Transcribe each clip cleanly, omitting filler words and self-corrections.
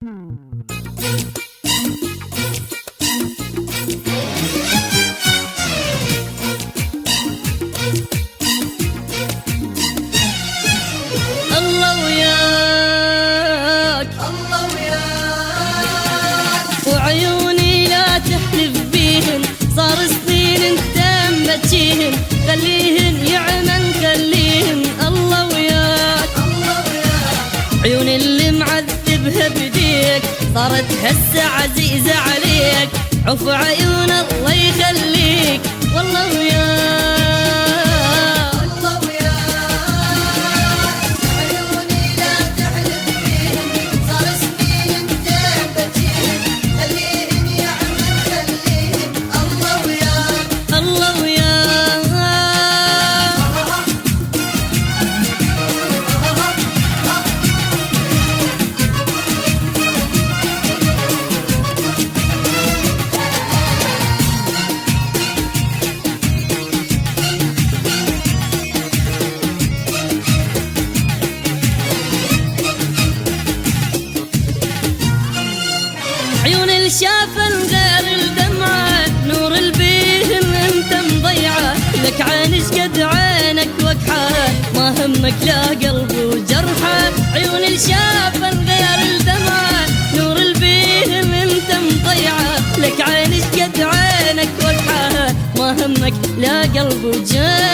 الله وياك وعيوني لا تحلف بيهن، صار سنين انت مبتشيهن، خليهن يعمن خليهن. الله وياك عيوني اللي معذبها بديك، صارت هسه عزيزة عليك، عفو عيون الله يخليك. والله وياك عيون الشاف الغير الدمعة، نور البيهن انت مضيعة، لك عين شقد عينك وقحة، ما همك لا قلب وجرحة. عيون الشاف الغير الدمعة، نور البيهن انت مضيعة، لك عين شقد عينك وقحة، ما همك لا قلب وجرحة.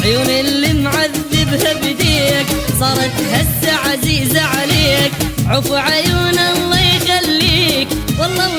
عيوني اللي معذبها بديك، صارت هسه عزيزة عليك، عفو عيون الله يخليك. والله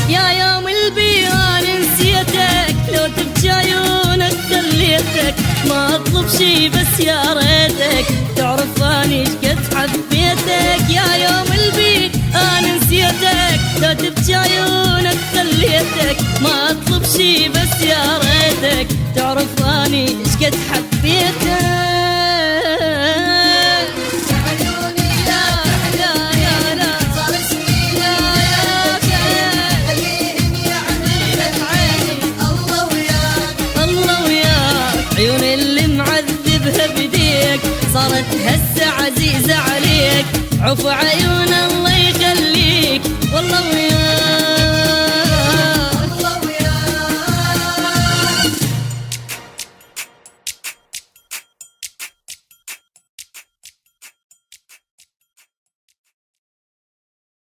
يا يوم البيان نسيتك، لو تبكي عيونك خليتك، ما اطلب شي بس يا ريتك تعرف اني شقد حبيتك. يا يوم البيان نسيتك، لو تبكي عيونك خليتك، ما اطلب شي بس يا ريتك تعرف اني شقد حبيتك. عيوني اللي معذبها بديك، صارت هسه عزيزة عليك، عفو عيون الله يخليك. والله